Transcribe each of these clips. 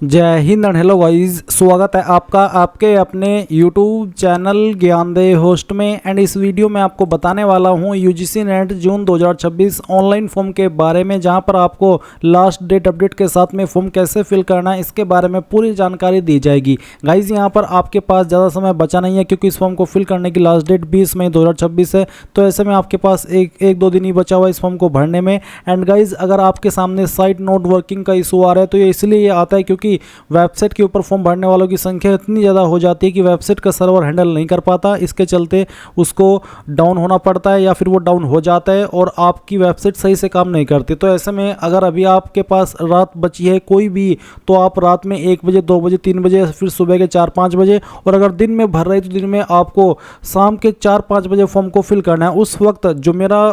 जय Hind and hello guys, स्वागत है आपका आपके अपने YouTube चैनल ज्ञानदेव होस्ट में। एंड इस वीडियो में आपको बताने वाला हूं UGC NET June 2026 online form के बारे में, जहां पर आपको लास्ट डेट अपडेट के साथ में फॉर्म कैसे फिल करना है इसके बारे में पूरी जानकारी दी जाएगी। गाइस यहां पर आपके पास ज़्यादा समय बचा नहीं है, क्योंकि इस फॉर्म को फिल करने की लास्ट डेट 20 मई 2026 है। तो ऐसे में आपके पास एक दो दिन ही बचा हुआ है इस फॉर्म को भरने में। एंड गाइज अगर आपके सामने साइट नोट वर्किंग का इशू आ रहा है तो ये इसलिए ये आता है क्योंकि वेबसाइट के ऊपर फॉर्म भरने वालों की संख्या इतनी ज़्यादा हो जाती है कि वेबसाइट का सर्वर हैंडल नहीं कर पाता। इसके चलते उसको डाउन होना पड़ता है या फिर वो डाउन हो जाता है और आपकी वेबसाइट सही से काम नहीं करती। तो ऐसे में अगर अभी आपके पास रात बची है कोई भी, तो आप रात में 1 बजे 2 बजे 3 बजे फिर सुबह के 4-5 बजे, और अगर दिन में भर रहे तो दिन में आपको शाम के 4-5 बजे फॉर्म को फिल करना है। उस वक्त जो मेरा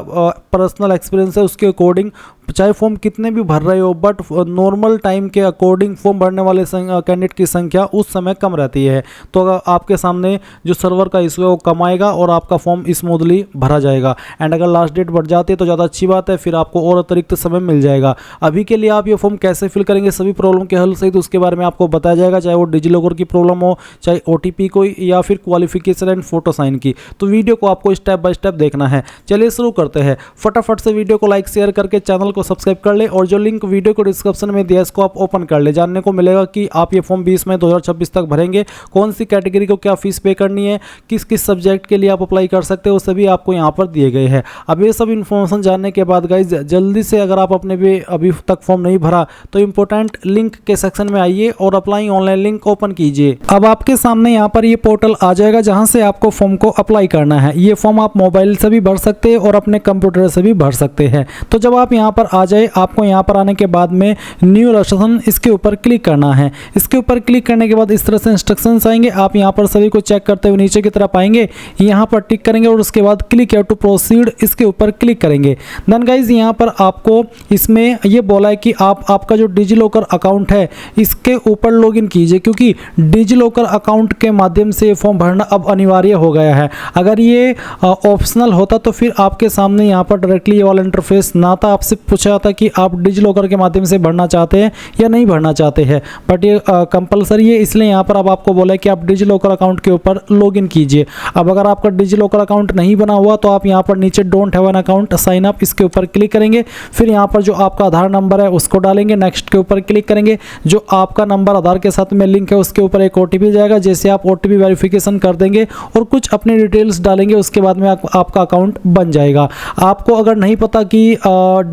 पर्सनल एक्सपीरियंस है उसके अकॉर्डिंग चाहे फॉर्म कितने भी भर रहे हो, बट नॉर्मल टाइम के अकॉर्डिंग फॉर्म भरने वाले कैंडिडेट की संख्या उस समय कम रहती है। तो अगर आपके सामने जो सर्वर का इशू है वो कम आएगा और आपका फॉर्म स्मूथली भरा जाएगा। एंड अगर लास्ट डेट बढ़ जाती है तो ज़्यादा अच्छी बात है, फिर आपको और अतिरिक्त समय मिल जाएगा। अभी के लिए आप ये फॉर्म कैसे फिल करेंगे, सभी प्रॉब्लम के हल सहित उसके बारे में आपको बताया जाएगा, चाहे वो डिजिलॉकर की प्रॉब्लम हो, चाहे OTP कोई, या फिर क्वालिफिकेशन एंड फोटो साइन की। तो वीडियो को आपको स्टेप बाय स्टेप देखना है। चलिए शुरू करते हैं। फटाफट से वीडियो को लाइक शेयर करके चैनल को सब्सक्राइब कर ले, और जो लिंक वीडियो को डिस्क्रिप्शन में दिया है इसको आप ओपन कर ले। जानने को मिलेगा कि आप ये फॉर्म 20 मई 2026 तक भरेंगे, कौन सी कैटेगरी को क्या फीस पे करनी है, किस किस सब्जेक्ट के लिए आप अप्लाई कर सकते हो, सभी आपको यहाँ पर दिए गए हैं। अब ये सब इन्फॉर्मेशन जानने के बाद गाइज जल्दी से, अगर आप अपने भी अभी तक फॉर्म नहीं भरा तो इंपॉर्टेंट लिंक के सेक्शन में आइए और अप्लाई ऑनलाइन लिंक ओपन कीजिए। अब आपके सामने यहाँ पर ये पोर्टल आ जाएगा जहाँ से आपको फॉर्म को अप्लाई करना है। ये फॉर्म आप मोबाइल से भी भर सकते हैं और अपने कंप्यूटर से भी भर सकते हैं। तो जब आप यहाँ पर आ जाए, आपको यहाँ पर आने के बाद में न्यू रजिस्ट्रेशन इसके ऊपर क्लिक करना है। इसके ऊपर क्लिक करने के बाद इस तरह से इंस्ट्रक्शंस आएंगे। आप यहाँ पर सभी को चेक करते हुए नीचे की तरफ आएंगे, यहाँ पर टिक करेंगे और उसके बाद क्लिक हियर टू प्रोसीड इसके ऊपर क्लिक करेंगे। देन गाइज यहाँ पर आपको इसमें ये बोला है कि आपका जो डिजिलॉकर अकाउंट है इसके ऊपर लॉगिन कीजिए, क्योंकि डिजिलॉकर अकाउंट के माध्यम से फॉर्म भरना अब अनिवार्य हो गया है। अगर ये ऑप्शनल होता तो फिर आपके सामने यहाँ पर डायरेक्टली ये वाला इंटरफेस ना था, आपसे पूछा जाता कि आप डिजिलॉकर के माध्यम से भरना चाहते हैं या नहीं भरना चाहते हैं, बट ये कंपलसरी है, इसलिए यहाँ पर अब आपको बोला है कि आप डिजिलॉकर अकाउंट के ऊपर लॉगिन कीजिए। अब अगर आपका डिजिलॉकर अकाउंट नहीं बना हुआ तो आप यहाँ पर नीचे don't have an account sign up इसके ऊपर क्लिक करेंगे। फिर यहाँ पर जो आपका आधार नंबर है उसको डालेंगे, नेक्स्ट के ऊपर क्लिक करेंगे। जो आपका नंबर आधार के साथ में लिंक है उसके ऊपर एक OTP जाएगा, जैसे आप OTP वेरिफिकेशन कर देंगे और कुछ अपनी डिटेल्स डालेंगे, उसके बाद में आपका अकाउंट बन जाएगा। आपको अगर नहीं पता कि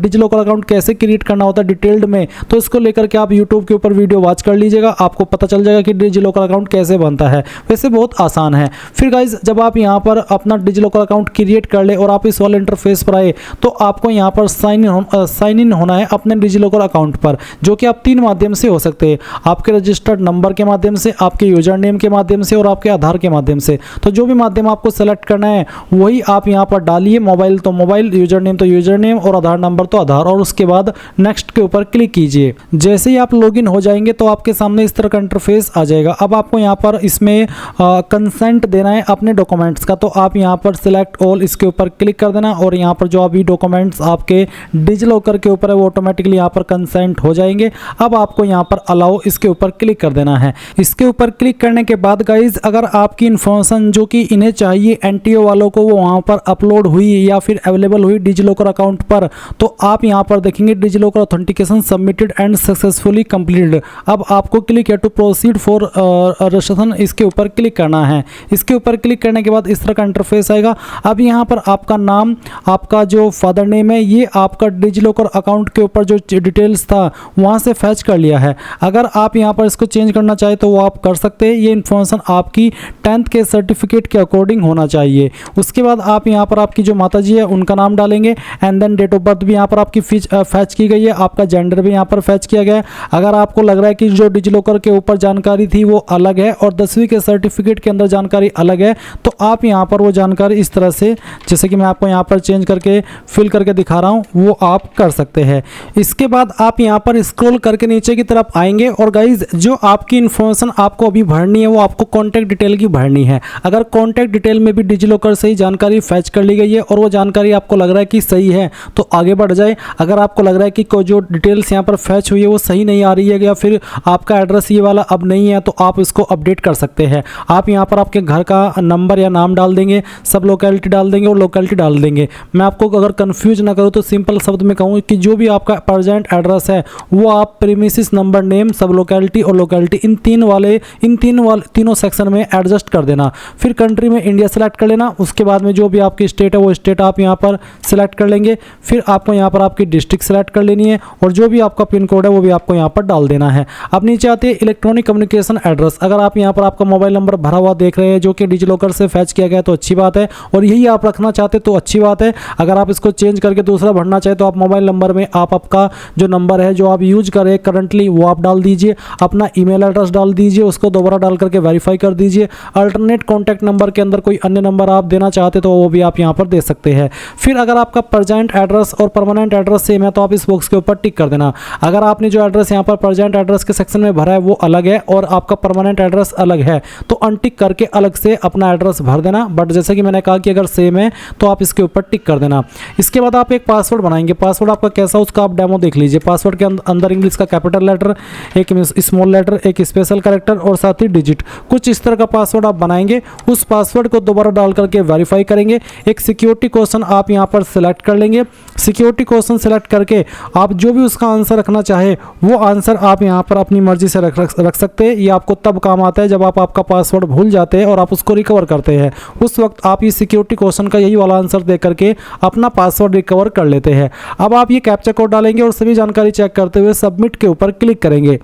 डिजिलॉकर अकाउंट कैसे क्रिएट करना होता है डिटेल्ड में, तो इसको लेकर के आप YouTube के ऊपर वीडियो वॉच कर लीजिएगा, आपको पता चल जाएगा कि डिजिलॉकर अकाउंट कैसे बनता है। वैसे बहुत आसान है। फिर गाइज जब आप यहाँ पर अपना डिजिलॉकर अकाउंट क्रिएट कर ले और आप इस वाले इंटरफेस पर आए, तो आपको यहाँ पर साइन इन होना है अपने डिजिलॉकर अकाउंट पर, जो कि आप 3 माध्यम से हो सकते हैं। आपके रजिस्टर्ड नंबर के माध्यम से, आपके यूजर नेम के माध्यम से और आपके आधार के माध्यम से। तो जो भी माध्यम आपको सेलेक्ट करना है वही आप यहाँ पर डालिए। मोबाइल तो मोबाइल, यूजर नेम तो यूजर नेम और आधार नंबर तो आधार, और उसके बाद नेक्स्ट के ऊपर क्लिक कीजिए। जैसे ही आप लॉगिन हो जाएंगे तो आपके सामने इस तरह का इंटरफेस आ जाएगा। अब आपको यहाँ पर इसमें कंसेंट देना है अपने डॉक्यूमेंट्स का, तो आप यहाँ पर सिलेक्ट ऑल इसके ऊपर क्लिक कर देना, और यहाँ पर जो अभी डॉक्यूमेंट्स आपके डिजिलॉकर के ऊपर है वो ऑटोमेटिकली यहाँ पर कंसेंट हो जाएंगे। अब आपको यहाँ पर अलाउ इसके ऊपर क्लिक कर देना है। इसके ऊपर क्लिक करने के बाद गाइज अगर आपकी इन्फॉर्मेशन जो कि इन्हें चाहिए NTO वालों को वो वहाँ पर अपलोड हुई या फिर अवेलेबल हुई डिजिलॉकर अकाउंट पर, तो आप यहाँ पर देखेंगे DigiLocker authentication submitted and successfully completed. अब आपको click here to proceed for registration इसके ऊपर क्लिक करना है। इसके ऊपर क्लिक करने के बाद इस तरह का इंटरफेस आएगा। अब यहाँ पर आपका नाम, आपका जो फादर नेम है, ये आपका डिजिलॉकर अकाउंट के ऊपर जो डिटेल्स था वहाँ से फैच कर लिया है। अगर आप यहाँ पर इसको चेंज करना चाहे तो वो आप कर सकते हैं। ये इन्फॉर्मेशन आपकी 10th के सर्टिफिकेट के अकॉर्डिंग होना चाहिए। उसके बाद आप यहाँ पर आपकी जो माता जी है उनका नाम डालेंगे, and then date of birth भी यहाँ पर आपकी फैच की गई है, आपका जेंडर भी यहाँ पर फैच किया गया है। अगर आपको लग रहा है कि जो डिजिलॉकर के ऊपर जानकारी थी वो अलग है और 10वीं के सर्टिफिकेट के अंदर जानकारी अलग है, तो आप यहाँ पर वो जानकारी इस तरह से, जैसे कि मैं आपको यहाँ पर चेंज करके फिल करके दिखा रहा हूँ, वो आप कर सकते हैं। इसके बाद आप यहाँ पर स्क्रॉल करके नीचे की तरफ आएंगे, और गाइज जो आपकी इन्फॉर्मेशन आपको अभी भरनी है वो आपको कॉन्टैक्ट डिटेल की भरनी है। अगर कॉन्टैक्ट डिटेल में भी डिजिलॉकर से ही जानकारी फैच कर ली गई है और वो जानकारी आपको लग रहा है कि सही है तो आगे बढ़ जाए। अगर आपको लग रहा है कि कोई जो डिटेल्स यहाँ पर फैच हुई है वो सही नहीं आ रही है या फिर आपका एड्रेस ये वाला अब नहीं है, तो आप इसको अपडेट कर सकते हैं। आप यहाँ पर आपके घर का नंबर या नाम डाल देंगे, सब लोकेलिटी डाल देंगे और लोकेलिटी डाल देंगे। मैं आपको अगर कंफ्यूज ना करूँ तो सिंपल शब्द में कहूँ कि जो भी आपका प्रेजेंट एड्रेस है वो आप प्रीमिसेस, नंबर, नेम, सब लोकेलिटी और लोकेलिटी इन तीनों सेक्शन में एडजस्ट कर देना। फिर कंट्री में इंडिया सेलेक्ट कर लेना। उसके बाद में जो भी आपकी स्टेट है वो स्टेट आप यहाँ पर सिलेक्ट कर लेंगे। फिर आपको यहाँ पर आपकी डिस्ट्रिक्ट सेलेक्ट कर लेनी है और जो भी आपका पिन कोड है वो भी आपको यहाँ पर डाल देना है। अब नीचे आते हैं इलेक्ट्रॉनिक कम्युनिकेशन एड्रेस। अगर आप यहाँ पर आपका मोबाइल नंबर भरा हुआ देख रहे हैं जो कि डिजिलॉकर से फैच किया गया तो अच्छी बात है, और यही आप रखना चाहते तो अच्छी बात है। अगर आप इसको चेंज करके दूसरा भरना चाहे तो आप मोबाइल नंबर में आप आपका जो नंबर है जो आप यूज कर रहे हैं करंटली वो आप डाल दीजिए, अपना ईमेल एड्रेस डाल दीजिए, उसको दोबारा डाल करके वेरीफाई कर दीजिए। अल्टरनेट कॉन्टैक्ट नंबर के अंदर कोई अन्य नंबर आप देना चाहते तो वो भी आप यहाँ पर दे सकते हैं। फिर अगर आपका प्रेजेंट एड्रेस और परमानेंट एड्रेस सेम है तो आप इस बॉक्स के ऊपर टिक कर देना। अगर आपने जो एड्रेस यहाँ पर प्रेजेंट एड्रेस के सेक्शन में भरा है वो अलग है और आपका परमानेंट एड्रेस अलग है तो अनटिक करके अलग से अपना एड्रेस भर देना। बट जैसे कि मैंने कहा कि अगर सेम है तो आप इसके ऊपर टिक कर देना। इसके बाद आप एक पासवर्ड बनाएंगे। पासवर्ड आपका कैसा उसका आप डेमो देख लीजिए। पासवर्ड के अंदर इंग्लिश का कैपिटल लेटर, एक स्मॉल लेटर, एक स्पेशल कैरेक्टर और साथ ही डिजिट, कुछ इस तरह का पासवर्ड आप बनाएंगे। उस पासवर्ड को दोबारा डाल करके वेरीफाई करेंगे। एक सिक्योरिटी क्वेश्चन आप यहाँ पर सिलेक्ट कर लेंगे। सिक्योरिटी क्वेश्चन सिलेक्ट करके आप जो भी उसका आंसर रखना चाहे वो आंसर आप यहाँ पर अपनी मर्जी से रख सकते हैं। ये आपको तब काम आता है जब आप आपका पासवर्ड भूल जाते हैं और आप उसको रिकवर करते हैं। उस वक्त आप ये सिक्योरिटी क्वेश्चन का यही वाला आंसर दे करके अपना पासवर्ड रिकवर कर लेते हैं। अब आप ये कैप्चा कोड डालेंगे और सभी जानकारी चेक करते हुए सबमिट के ऊपर क्लिक करेंगे।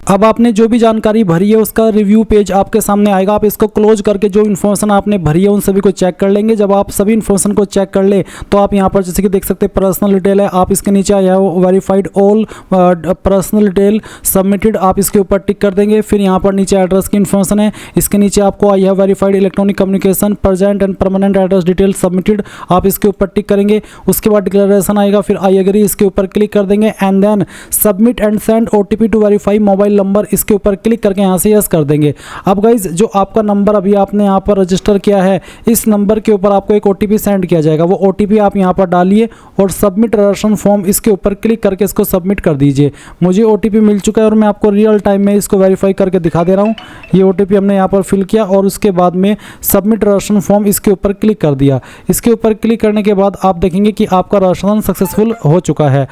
अब आपने जो भी जानकारी भरी है उसका रिव्यू पेज आपके सामने आएगा। आप इसको क्लोज करके जो इन्फॉर्मेशन आपने भरी है उन सभी को चेक कर लेंगे। जब आप सभी इन्फॉर्मेशन को चेक कर ले तो आप यहाँ पर जैसे कि देख सकते हैं पर्सनल डिटेल है, आप इसके नीचे आया verified all personal detail submitted, आप इसके ऊपर टिक कर देंगे। फिर यहाँ पर नीचे एड्रेस की इन्फॉर्मेशन है, इसके नीचे आपको आई है verified electronic communication present and permanent address detail submitted, आप इसके ऊपर टिक करेंगे। उसके बाद डिक्लेरेशन आएगा, फिर आई एग्री इसके ऊपर क्लिक कर देंगे and then submit and send OTP to verify mobile number, इसके ऊपर क्लिक करके यहाँ से यस कर देंगे। अब गाइज जो आपका नंबर अभी आपने यहाँ पर रजिस्टर किया है इस नंबर के ऊपर आपको एक OTP सेंड किया जाएगा। वो OTP आप यहाँ पर डालिए और सबमिट रजिस्ट्रेशन फॉर्म इसके ऊपर क्लिक करके इसको सबमिट कर दीजिए। मुझे OTP मिल चुका है और मैं आपको रियल टाइम में इसको वेरीफाई करके दिखा दे रहा हूँ। ये OTP हमने यहाँ पर फिल किया और उसके बाद में सबमिट रजिस्ट्रेशन फॉर्म इसके ऊपर क्लिक कर दिया। इसके ऊपर क्लिक करने के बाद आप देखेंगे कि आपका रजिस्ट्रेशन सक्सेसफुल हो चुका है।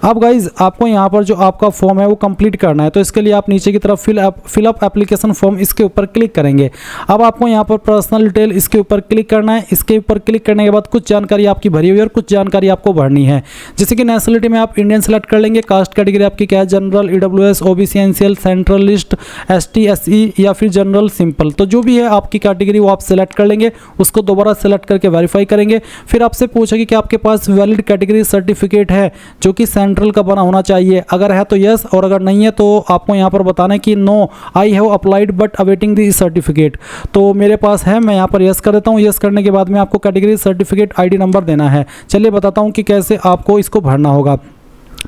अब गाइज आपको यहाँ पर जो आपका फॉर्म है वो कंप्लीट करना है तो इसके लिए आप नीचे की तरफ फिल अप एप्लीकेशन फॉर्म इसके ऊपर क्लिक करेंगे। अब आपको यहाँ पर पर्सनल डिटेल इसके ऊपर क्लिक करना है। इसके ऊपर क्लिक करने के बाद कुछ जानकारी आपकी भरी हुई है और कुछ जानकारी आपको भरनी है। जैसे कि नेशनलिटी में आप इंडियन सेलेक्ट कर लेंगे। कास्ट कैटेगरी आपकी क्या है, general, EWS, OBC, NCL, central list, ST, SE या फिर जनरल सिंपल, तो जो भी है आपकी कैटेगरी वो आप सेलेक्ट कर लेंगे। उसको दोबारा सेलेक्ट करके वेरीफाई करेंगे। फिर आपसे पूछेगी कि आपके पास वैलिड कैटेगरी सर्टिफिकेट है जो कि सेंट्रल का बना होना चाहिए। अगर है तो यस और अगर नहीं है तो आपको यहाँ पर बताना है कि no I have applied but awaiting the certificate. तो मेरे पास है, मैं यहाँ पर यस कर देता हूँ। यस करने के बाद में आपको कैटेगरी सर्टिफिकेट ID नंबर देना है। चलिए बताता हूँ कि कैसे आपको इसको भरना होगा।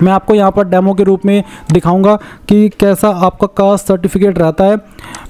मैं आपको यहाँ पर डेमो के रूप में दिखाऊंगा कि कैसा आपका कास्ट सर्टिफिकेट रहता है।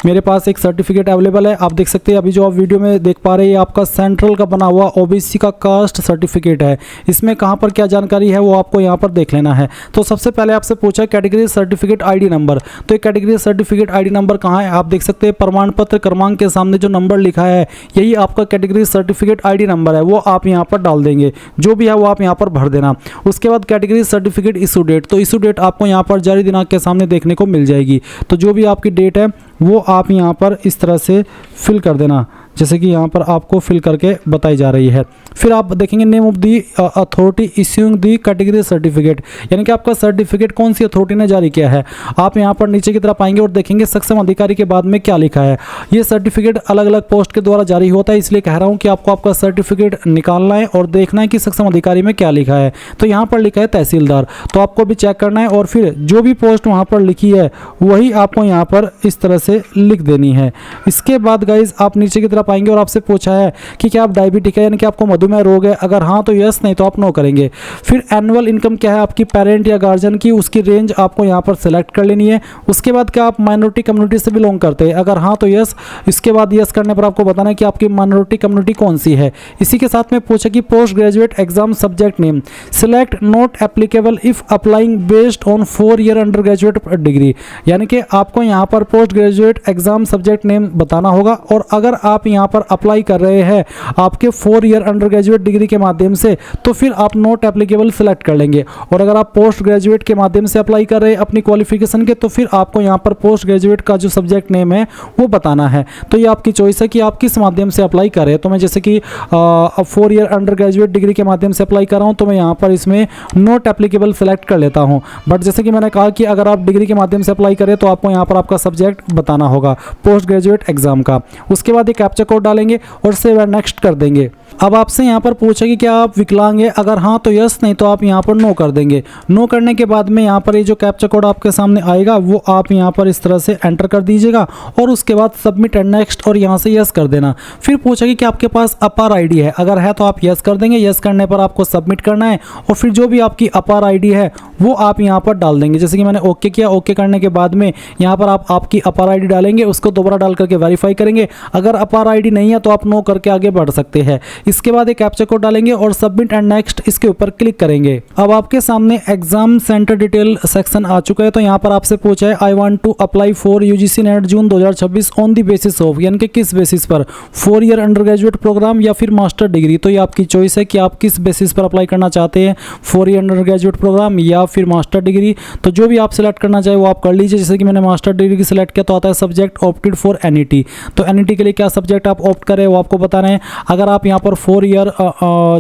मेरे पास एक सर्टिफिकेट अवेलेबल है, आप देख सकते हैं। अभी जो आप वीडियो में देख पा रहे हैं आपका सेंट्रल का बना हुआ OBC का कास्ट सर्टिफिकेट है। इसमें कहाँ पर क्या जानकारी है वो आपको यहाँ पर देख लेना है। तो सबसे पहले आपसे पूछा कैटेगरी सर्टिफिकेट ID नंबर, तो एक कैटेगरी सर्टिफिकेट ID नंबर कहाँ है, आप देख सकते हैं प्रमाण पत्र क्रमांक के सामने जो नंबर लिखा है यही आपका कैटेगरी सर्टिफिकेट ID नंबर है, वो आप यहाँ पर डाल देंगे। जो भी है वो आप यहाँ पर भर देना। उसके बाद कैटेगरी सर्टिफिकेट इशू डेट, तो इशू डेट आपको यहाँ पर जारी दिनांक के सामने देखने को मिल जाएगी। तो जो भी आपकी डेट है वो आप यहाँ पर इस तरह से फिल कर देना जैसे कि यहाँ पर आपको फिल करके बताई जा रही है। फिर आप देखेंगे name of the authority issuing the category certificate, यानी कि आपका सर्टिफिकेट कौन सी अथॉरिटी ने जारी किया है। आप यहाँ पर नीचे की तरफ आएंगे और देखेंगे सक्षम अधिकारी के बाद में क्या लिखा है। ये सर्टिफिकेट अलग अलग पोस्ट के द्वारा जारी होता है, इसलिए कह रहा हूँ कि आपको आपका सर्टिफिकेट निकालना है और देखना है कि सक्षम अधिकारी में क्या लिखा है। तो यहाँ पर लिखा है तहसीलदार, तो आपको भी चेक करना है और फिर जो भी पोस्ट वहाँ पर लिखी है वही आपको यहाँ पर इस तरह से लिख देनी है। इसके बाद गाइज आप नीचे की तरफ पाएंगे और आपसे पूछा है कि क्या आप डायबिटिक है यानी कि आपको मधुमेह रोग है, अगर हाँ तो यस, नहीं तो आप नो करेंगे। फिर एनुअल इनकम क्या है आपकी पेरेंट या गार्जियन की, उसकी रेंज आपको यहाँ पर सेलेक्ट कर लेनी है। उसके बाद क्या आप माइनॉरिटी कम्युनिटी से बिलोंग करते हैं, अगर हाँ तो यस। इसके बाद यस करने पर आपको बताना है कि आपकी माइनॉरिटी कम्युनिटी कौन सी है। इसी के साथ में पूछा कि post graduate exam subject name select not applicable if applying based on 4 year under graduate degree, यानी कि आपको यहाँ पर post graduate exam subject name बताना होगा। और अगर आप यहाँ पर अप्लाई कर रहे हैं आपके 4 ईयर अंडर ग्रेजुएट डिग्री के माध्यम से तो फिर आप नॉट एप्लीकेबल सेलेक्ट कर लेंगे। और अगर आप पोस्ट ग्रेजुएट के माध्यम से अप्लाई कर रहे हैं अपनी क्वालिफिकेशन के तो फिर आपको यहाँ पर पोस्ट ग्रेजुएट का जो सब्जेक्ट नेम है वो बताना है। तो ये आपकी चॉइस है कि आप किस माध्यम से अप्लाई करें। तो मैं जैसे कि 4 ईयर अंडर ग्रेजुएट डिग्री के माध्यम से अप्लाई कर रहा हूँ तो मैं यहाँ पर इसमें नॉट एप्लीकेबल सेलेक्ट कर लेता हूँ। बट जैसे कि मैंने कहा कि अगर आप डिग्री के माध्यम से अप्लाई करें तो आपको यहाँ पर आपका सब्जेक्ट बताना होगा पोस्ट ग्रेजुएट एग्जाम का। उसके बाद एक कैप्चा कोड डालेंगे और सेव एंड नेक्स्ट कर देंगे। अब आपसे यहाँ पर पूछा कि क्या आप विकलांग हैं, अगर हाँ तो यस, नहीं तो आप यहाँ पर नो कर देंगे। नो करने के बाद में यहाँ पर ये जो कैप्चा कोड आपके सामने आएगा वो आप यहाँ पर इस तरह से एंटर कर दीजिएगा और उसके बाद सबमिट एंड नेक्स्ट और यहाँ से यस कर देना। फिर पूछा कि क्या आपके पास अपार आईडी है, अगर है तो आप यस कर देंगे। यस करने पर आपको सबमिट करना है और फिर जो भी आपकी अपार आईडी है वो आप यहाँ पर डाल देंगे। जैसे कि मैंने ओके किया, ओके करने के बाद में यहाँ पर आप आपकी अपार आईडी डालेंगे, उसको दोबारा डाल करके वेरीफाई करेंगे। अगर अपार आईडी नहीं है तो आप नो करके आगे बढ़ सकते हैं। इसके बाद एक कैप्चा कोड डालेंगे और सबमिट एंड नेक्स्ट इसके ऊपर क्लिक करेंगे। अब आपके सामने एग्जाम सेंटर डिटेल सेक्शन आ चुका है। तो यहाँ पर आपसे पूछा है I want to apply for UGC NET June 2026 on the basis of, यानी कि किस बेसिस पर, 4 ईयर अंडर ग्रेजुएट प्रोग्राम या फिर मास्टर डिग्री। तो ये आपकी चॉइस है कि आप किस बेसिस पर अप्लाई करना चाहते हैं, 4 ईयर अंडर ग्रेजुएट प्रोग्राम या फिर मास्टर डिग्री। तो जो भी आप सिलेक्ट करना चाहे वो आप कर लीजिए। जैसे कि मैंने मास्टर डिग्री सिलेक्ट किया तो आता है सब्जेक्ट ऑप्टेड फॉर एनईटी। तो एनईटी के लिए क्या सब्जेक्ट आप ऑप्ट करें वो आपको बताना है। अगर आप यहाँ पर 4 ईयर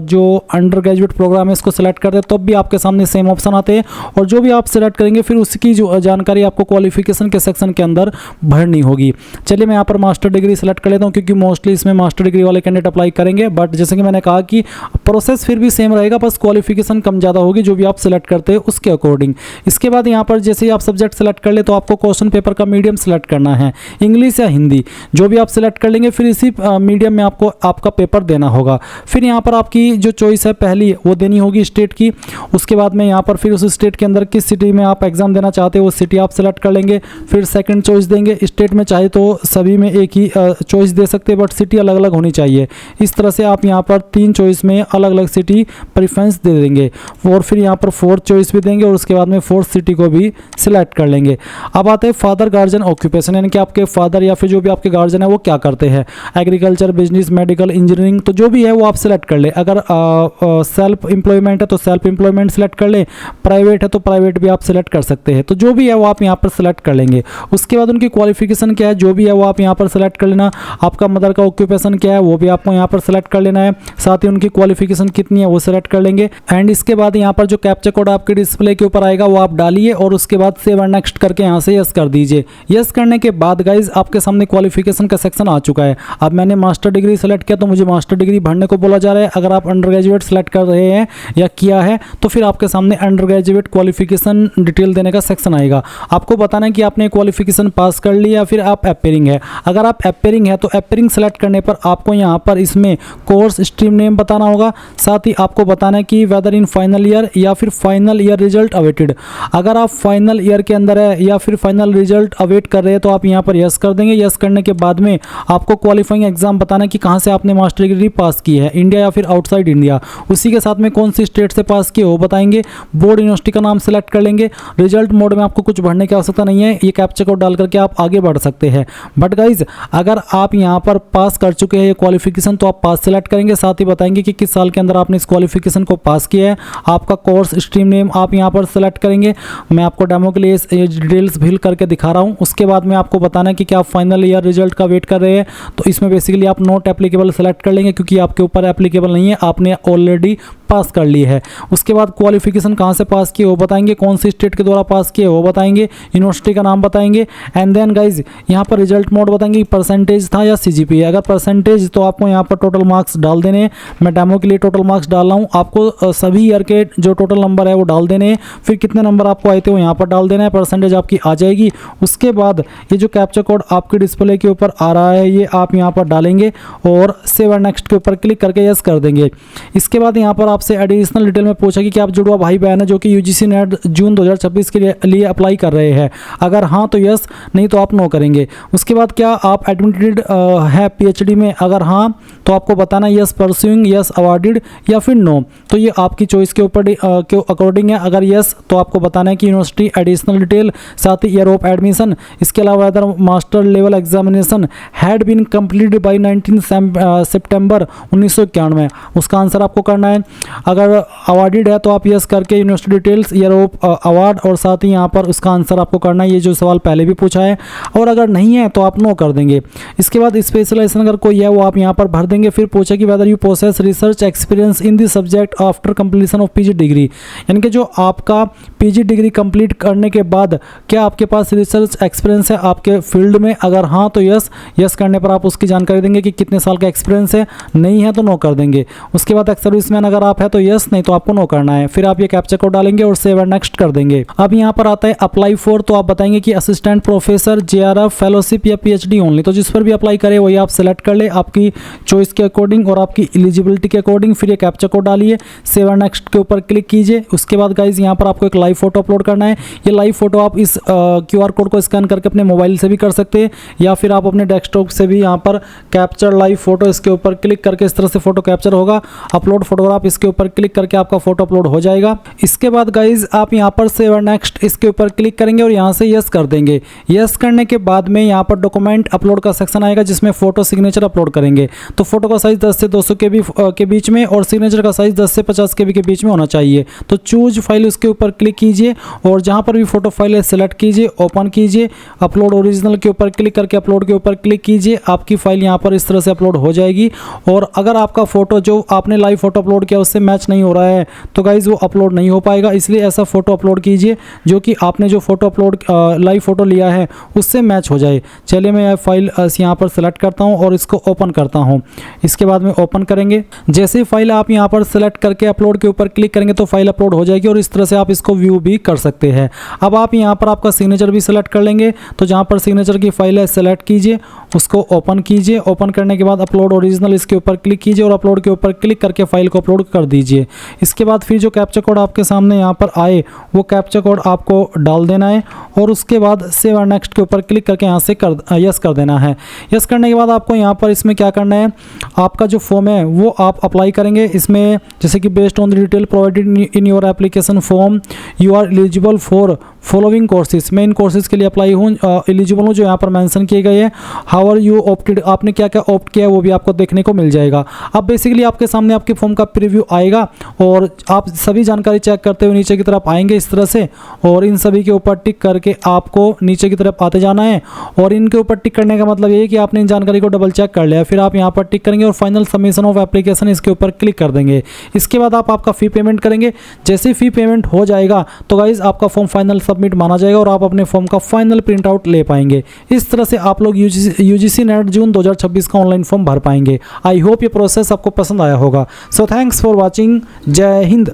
जो अंडर ग्रेजुएट प्रोग्राम है इसको सिलेक्ट करते हैं तब भी आपके सामने सेम ऑप्शन आते हैं और जो भी आप सिलेक्ट करेंगे फिर उसकी जो जानकारी आपको क्वालिफिकेशन के सेक्शन के अंदर भरनी होगी। चलिए मैं यहाँ पर मास्टर डिग्री सेलेक्ट कर लेता हूँ क्योंकि मोस्टली इसमें मास्टर डिग्री वाले कैंडिडेट अप्लाई करेंगे। बट जैसे कि मैंने कहा कि प्रोसेस फिर भी सेम रहेगा, बस क्वालिफिकेशन कम ज़्यादा होगी जो भी आप सिलेक्ट करते हैं उसके अकॉर्डिंग। इसके बाद यहाँ पर जैसे ही आप सब्जेक्ट सेलेक्ट कर ले तो आपको क्वेश्चन पेपर का मीडियम सेलेक्ट करना है, इंग्लिश या हिंदी, जो भी आप सिलेक्ट कर लेंगे फिर इसी मीडियम में आपको आपका पेपर देना होगा। फिर यहाँ पर आपकी जो चॉइस है पहली वो देनी होगी स्टेट की। उसके बाद में यहाँ पर फिर उस स्टेट के अंदर किस सिटी में आप एग्जाम देना चाहते हो वो सिटी आप सेलेक्ट कर लेंगे। फिर सेकंड चॉइस देंगे, स्टेट में चाहे तो सभी में एक ही चॉइस दे सकते हैं बट सिटी अलग अलग होनी चाहिए। इस तरह से आप यहाँ पर 3 चॉइस में अलग अलग सिटी प्रेफरेंस दे देंगे और फिर यहाँ पर 4th चॉइस भी देंगे और उसके बाद में 4th सिटी को भी सिलेक्ट कर लेंगे। अब आते हैं फादर गार्जियन ऑक्यूपेशन, यानी कि आपके फादर या फिर जो भी आपके गार्जियन है वो क्या करते हैं, एग्रीकल्चर, बिजनेस, मेडिकल, इंजीनियरिंग, तो जो भी है वो आप सिलेक्ट कर ले। अगर सेल्फ एम्प्लॉयमेंट है तो सेल्फ एम्प्लॉयमेंट सेलेक्ट कर ले, प्राइवेट है तो प्राइवेट भी आप सिलेक्ट कर सकते हैं। तो जो भी है वो आप यहाँ पर सिलेक्ट कर लेंगे। उसके बाद उनकी क्वालिफिकेशन क्या है जो भी है वो आप यहाँ पर सिलेक्ट कर लेना। आपका मदर का ऑक्यूपेशन क्या है वो भी आपको यहाँ पर सिलेक्ट कर लेना है, साथ ही उनकी क्वालिफिकेशन कितनी है वो सिलेक्ट कर लेंगे। एंड इसके बाद यहाँ पर जो कैप्चा कोड आपके डिस्प्ले के ऊपर आएगा वो आप डालिए और उसके बाद सेव एंड नेक्स्ट करके यहाँ से यस कर दीजिए। यस करने के बाद गाइज आपके सामने क्वालिफिकेशन का सेक्शन आ चुका है। अब मैंने मास्टर डिग्री सेलेक्ट किया तो मुझे मास्टर डिग्री भरने को बोला जा रहा है। अगर आप अंडर ग्रेजुएट सेलेक्ट कर रहे हैं या किया है तो फिर आपके सामने अंडर ग्रेजुएट क्वालिफिकेशन डिटेल देने का सेक्शन आएगा। आपको बताना है कि आपने क्वालिफिकेशन पास कर ली या फिर आप एपेयरिंग है। अगर आप एपेयरिंग है तो एपेयरिंग सेलेक्ट करने पर आपको यहाँ पर इसमें कोर्स स्ट्रीम नेम बताना होगा। साथ ही आपको बताना है कि वेदर इन फाइनल ईयर या फिर फाइनल ईयर रिजल्ट अवेटेड। अगर आप फाइनल ईयर के अंदर है या फिर फाइनल रिजल्ट अवेट कर रहे हैं तो आप यहाँ पर यस कर देंगे। यस करने के बाद में आपको क्वालिफाइंग एग्जाम बताना है कि कहाँ से आपने मास्टर डिग्री पास की है, इंडिया या फिर आउटसाइड इंडिया। उसी के साथ में कौन सी स्टेट से पास किए वो बताएंगे। बोर्ड यूनिवर्सिटी का नाम सेलेक्ट कर लेंगे। रिजल्ट मोड में आपको कुछ भरने की आवश्यकता नहीं है, ये कैप्चा कोड डाल करके आप आगे बढ़ सकते हैं। बट गाइज अगर आप यहाँ पर पास कर चुके हैं ये क्वालिफिकेशन तो आप पास सेलेक्ट करेंगे, साथ ही बताएंगे कि किस साल के अंदर आपने इस क्वालिफिकेशन को पास किया है। आपका कोर्स स्ट्रीम नेम आप यहाँ पर सेलेक्ट करेंगे। मैं आपको डेमो के लिए डिटेल्स फिल करके दिखा रहा हूँ। उसके बाद में आपको बताना है कि क्या आप फाइनल ईयर रिजल्ट का वेट कर रहे हैं तो इसमें बेसिकली आप नॉट एप्लीकेबल सेलेक्ट कर लेंगे क्योंकि आपके ऊपर एप्लीकेबल नहीं है, आपने ऑलरेडी पास कर ली है। उसके बाद क्वालिफिकेशन कहाँ से पास किए वो बताएंगे, कौन सी स्टेट के द्वारा पास किए वो बताएंगे, यूनिवर्सिटी का नाम बताएंगे। एंड देन गाइज यहाँ पर रिजल्ट मोड बताएंगे, परसेंटेज था या CGPA। अगर परसेंटेज तो आपको यहाँ पर टोटल मार्क्स डाल देने हैं। मैं डेमो के लिए टोटल मार्क्स डाल रहा हूँ, आपको सभी ईयर के जो टोटल नंबर है वो डाल देने हैं। फिर कितने नंबर आपको आए थे वो यहाँ पर डाल देना है, परसेंटेज आपकी आ जाएगी। उसके बाद ये जो कैप्चा कोड आपके डिस्प्ले के ऊपर आ रहा है ये आप यहाँ पर डालेंगे और सेव एंड नेक्स्ट के ऊपर क्लिक करके यस कर देंगे। इसके बाद यहाँ पर आपसे एडिशनल डिटेल में पूछा कि आप जुड़वा भाई बहन है जो कि UGC नेट जून 2026 के लिए अप्लाई कर रहे हैं, अगर हाँ तो यस, नहीं तो आप नो करेंगे। उसके बाद क्या आप एडमिटेड है PhD में, अगर हाँ तो आपको बताना यस परस्यूइंग, यस अवॉर्डेड या फिर नो। तो ये आपकी चॉइस के ऊपर के अकॉर्डिंग है। अगर यस तो आपको बताना है कि यूनिवर्सिटी एडिशनल डिटेल, साथ ही ईयर ऑफ एडमिशन, इसके अलावा other master level examination had been completed by 19 सितंबर 1991, उसका आंसर आपको करना है। अगर अवॉर्डेड है तो आप यस करके university details, year of award और साथ ही यहाँ पर उसका आंसर आपको करना है, ये जो सवाल पहले भी पूछा है। और अगर नहीं है तो आप नो कर देंगे। इसके बाद स्पेशलाइजेशन अगर कोई है वो आप यहाँ पर भर देंगे। फिर पूछा कि whether you possess research experience in the subject after completion of PG degree, यानी कि जो आपका PG डिग्री कंप्लीट करने के बाद क्या आपके पास रिसर्च एक्सपीरियंस है आपके फील्ड में, अगर हाँ तो यस, यस करने पर आप उसकी जानकारी देंगे कि कितने साल का एक्सपीरियंस है, नहीं है तो नो कर देंगे। उसके बाद एक्स सर्विसमैन अगर आप है तो यस, नहीं तो आपको नो करना है। फिर आप ये कैप्चा कोड डालेंगे और सेव एंड नेक्स्ट कर देंगे। अब यहाँ पर आता है अप्लाई फॉर, तो आप बताएंगे कि असिस्टेंट प्रोफेसर, JRF, फेलोशिप या PhD ओनली। तो जिस पर भी अप्लाई करें वही आप सेलेक्ट कर ले आपकी चॉइस के अकॉर्डिंग और आपकी एलिजिबिलिटी के अकॉर्डिंग। फिर ये कैप्चा कोड डालिए, सेव एंड नेक्स्ट के ऊपर क्लिक कीजिए। उसके बाद गाइज यहाँ पर आपको एक लाइव फोटो अपलोड करना है। ये लाइव फोटो आप इस QR कोड को स्कैन करके अपने मोबाइल से भी कर सकते हैं या फिर आप अपने डेस्कटॉप से भी यहाँ पर कैप्चर लाइव फोटो, इसके ऊपर क्लिक करके इस तरह से फोटो कैप्चर होगा, अपलोड फोटोग्राफ, इसके ऊपर क्लिक करके आपका फोटो अपलोड हो जाएगा। इसके बाद गाइज आप यहाँ पर सेव एंड नेक्स्ट इसके ऊपर क्लिक करेंगे और यहाँ से यस कर देंगे। यस करने के बाद में यहाँ पर डॉक्यूमेंट अपलोड का सेक्शन आएगा जिसमें फोटो सिग्नेचर अपलोड करेंगे। तो फोटो का साइज 10 से 200 KB के बीच में और सिग्नेचर का साइज 10 से 50 KB के बीच में होना चाहिए। तो चूज फाइल उसके ऊपर क्लिक कीजिए और जहाँ पर भी फोटो फाइल है सेलेक्ट कीजिए, ओपन कीजिए, अपलोड ओरिजिनल के ऊपर क्लिक करके अपलोड के ऊपर क्लिक कीजिए। आपकी फाइल यहाँ पर इस तरह से अपलोड हो जाएगी। और अगर आपका फोटो जो आपने लाइव फोटो अपलोड किया उससे मैच नहीं हो रहा है तो गाइज वो अपलोड नहीं हो पाएगा, इसलिए ऐसा फोटो अपलोड कीजिए जो कि आपने जो फोटो अपलोड लाइव फोटो लिया है उससे मैच हो जाए। चलिए मैं यह फाइल यहाँ पर सेलेक्ट करता हूँ और इसको ओपन करता हूँ। इसके बाद में ओपन करेंगे, जैसे ही फाइल आप यहाँ पर सेलेक्ट करके अपलोड के ऊपर क्लिक करेंगे तो फाइल अपलोड हो जाएगी और इस तरह से आप इसको व्यू भी कर सकते हैं। अब आप यहाँ पर आपका सिग्नेचर भी सेलेक्ट कर लेंगे, तो जहाँ पर सिग्नेचर की फाइल है सेलेक्ट कीजिए, उसको ओपन कीजिए। ओपन करने के बाद अपलोड ओरिजिनल इसके ऊपर क्लिक कीजिए और अपलोड के ऊपर क्लिक करके फाइल को अपलोड कर दीजिए। इसके बाद फिर जो कैप्चा कोड आपके सामने यहाँ पर आए वो कैप्चा कोड आपको डाल देना है और उसके बाद सेव एंड नेक्स्ट के ऊपर क्लिक करके यहाँ से यस कर देना है। यस करने के बाद आपको यहाँ पर इसमें क्या करना है, आपका जो फॉर्म है वो आप अप्लाई करेंगे। इसमें जैसे कि based on the detail provided in your application form you are eligible for following courses, मैं इन कोर्सेज के लिए अप्लाई हूँ, एलिजिबल हूँ जो यहाँ पर मेंशन किए गए हैं। हाउ आर यू ऑप्टेड, आपने क्या क्या ऑप्ट किया है वो भी आपको देखने को मिल जाएगा। अब बेसिकली आपके सामने आपके फॉर्म का प्रीव्यू आएगा और आप सभी जानकारी चेक करते हुए नीचे की तरफ आएंगे इस तरह से और इन सभी के ऊपर टिक करके आपको नीचे की तरफ आते जाना है। और इनके ऊपर टिक करने का मतलब ये है कि आपने इन जानकारी को डबल चेक कर लिया। फिर आप यहाँ पर टिक करेंगे और फाइनल सबमिशन ऑफ एप्लीकेशन इसके ऊपर क्लिक कर देंगे। इसके बाद आप आपका फ़ी पेमेंट करेंगे। जैसे ही फ़ी पेमेंट हो जाएगा तो गाइज आपका फॉर्म फाइनल सबमिट माना जाएगा और आप अपने फॉर्म का फाइनल प्रिंट आउट ले पाएंगे। इस तरह से आप लोग UGC नेट जून 2026 का ऑनलाइन फॉर्म भर पाएंगे। आई होप ये प्रोसेस आपको पसंद आया होगा। So thanks for watching. जय हिंद।